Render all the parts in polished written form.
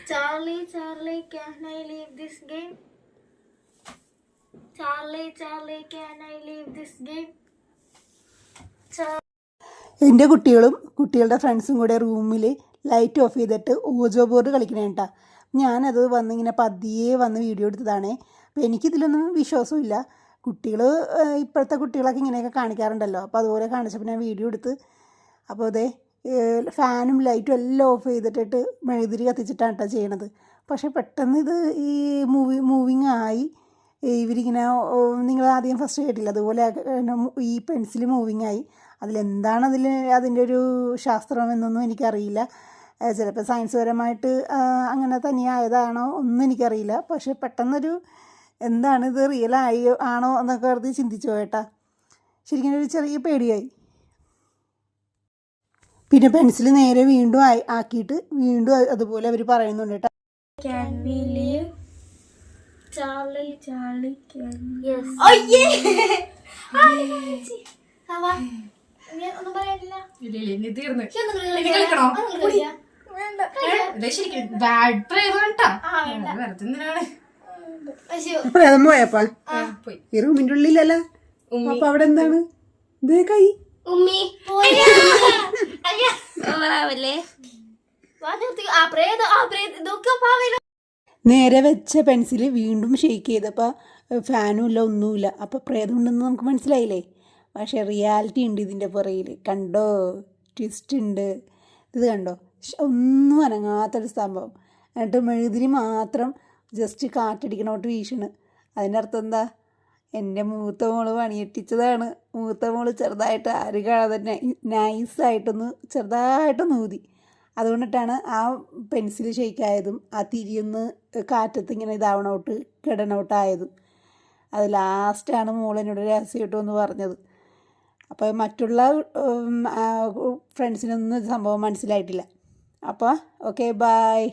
Charlie, Charlie, can I leave this game? Charlie, Charlie, can I leave this game? എൻ്റെ കുട്ടികളും കുട്ടികളുടെ ഫ്രണ്ട്സും കൂടെ റൂമിൽ ലൈറ്റ് ഓഫ് ചെയ്തിട്ട് ഓജോ ബോർഡ് കളിക്കണേ കേട്ടാ. ഞാനത് വന്നിങ്ങനെ പതിയെ വന്ന് വീഡിയോ എടുത്തതാണേ. അപ്പോൾ എനിക്കിതിലൊന്നും വിശ്വാസമില്ല. കുട്ടികൾ ഇപ്പോഴത്തെ കുട്ടികളൊക്കെ ഇങ്ങനെയൊക്കെ കാണിക്കാറുണ്ടല്ലോ. അപ്പോൾ അതുപോലെ കാണിച്ചപ്പോൾ ഞാൻ വീഡിയോ എടുത്ത്. അപ്പോൾ അതെ ഫാനും ലൈറ്റും എല്ലാം ഓഫ് ചെയ്തിട്ടിട്ട് മെഴുതിരി കത്തിച്ചിട്ടാണ് കേട്ടോ ചെയ്യണത്. പക്ഷേ പെട്ടെന്ന് ഇത് ഈ മൂവിങ് ആയി. ഇവരിങ്ങനെ നിങ്ങൾ ആദ്യം ഫസ്റ്റ് കേട്ടില്ല, അതുപോലെ ഈ പെൻസിൽ മൂവിങ് ആയി. അതിലെന്താണ് അതിൻ്റെ ഒരു ശാസ്ത്രം എന്നൊന്നും എനിക്കറിയില്ല. ചിലപ്പോൾ സയൻസ് പരമായിട്ട് അങ്ങനെ തന്നെയായതാണോ ഒന്നും എനിക്കറിയില്ല. പക്ഷേ പെട്ടെന്നൊരു എന്താണിത് റിയലായി ആണോ എന്നൊക്കെ വെറുതെ ചിന്തിച്ചു പോയേട്ടാ. ശരിക്കും ഒരു ചെറിയ പേടിയായി. പിന്നെ പെൻസിൽ നേരെ വീണ്ടും ആക്കിയിട്ട് വീണ്ടും അതുപോലെ അവർ പറയുന്നുണ്ട് കേട്ടോ. Can we leave? Charlie, Charlie, can we? Yes. Oh yeah. Hava. ഒന്നും പറയാനില്ല. ഇല്ല തീർന്നു. കളിക്കണോ? വേണ്ട. ശരിക്കും ബാഡ് പ്രേതോട്ടാ. വെറുതെ എന്തിനാണ്? പ്രേതം പോയപ്പാ പോയി. ഈ റൂമിന്റെ ഉള്ളിലല്ല. അപ്പൊ അവിടെ എന്താണ് ഇതേ കൈ ഉമ്മി നേരെ വെച്ച പെൻസിൽ വീണ്ടും ഷെയ്ക്ക് ചെയ്തപ്പോൾ ഫാനും ഇല്ല ഒന്നുമില്ല. അപ്പോൾ പ്രേതം ഉണ്ടെന്ന് നമുക്ക് മനസ്സിലായില്ലേ. പക്ഷേ റിയാലിറ്റി ഉണ്ട് ഇതിൻ്റെ പുറകിൽ. കണ്ടോ, ട്വിസ്റ്റ് ഉണ്ട്. ഇത് കണ്ടോ, ഒന്നും അനങ്ങാത്തൊരു സംഭവം. എന്നിട്ട് മെഴുതിരി മാത്രം ജസ്റ്റ് കാറ്റടിക്കണോട്ട് വീശണ്. അതിൻ്റെ അർത്ഥം എന്താ? എൻ്റെ മൂത്ത മോള് പണിയെട്ടിച്ചതാണ്. മൂത്ത മോള് ചെറുതായിട്ട് ആര് കാണാതെ നൈസായിട്ടൊന്ന് ചെറുതായിട്ടൊന്ന് ഊതി. അതുകൊണ്ടിട്ടാണ് ആ പെൻസിൽ ഷെയ്ക്കായതും ആ തിരിയൊന്ന് കാറ്റത്ത് ഇങ്ങനെ ഇതാവണോട്ട് കിടണോട്ടായതും. അത് ലാസ്റ്റാണ് മോളെന്നോട് രഹസ്യമായിട്ടും എന്ന് പറഞ്ഞത്. അപ്പോൾ മറ്റുള്ള ഫ്രണ്ട്സിനൊന്നും സംഭവം മനസ്സിലായിട്ടില്ല. അപ്പോൾ ഓക്കെ ബായ്.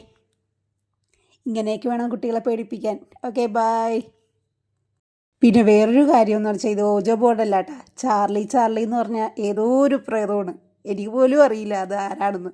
ഇങ്ങനെയൊക്കെ വേണം കുട്ടികളെ പേടിപ്പിക്കാൻ. Okay bye. പിന്നെ വേറൊരു കാര്യം എന്ന് വെച്ചാൽ ഇത് ഓജോ ബോർഡല്ല കേട്ടോ. ചാർലി എന്ന് പറഞ്ഞാൽ ഏതോ ഒരു പ്രേതമാണ്. എനിക്ക് പോലും അറിയില്ല അത് ആരാണെന്ന്.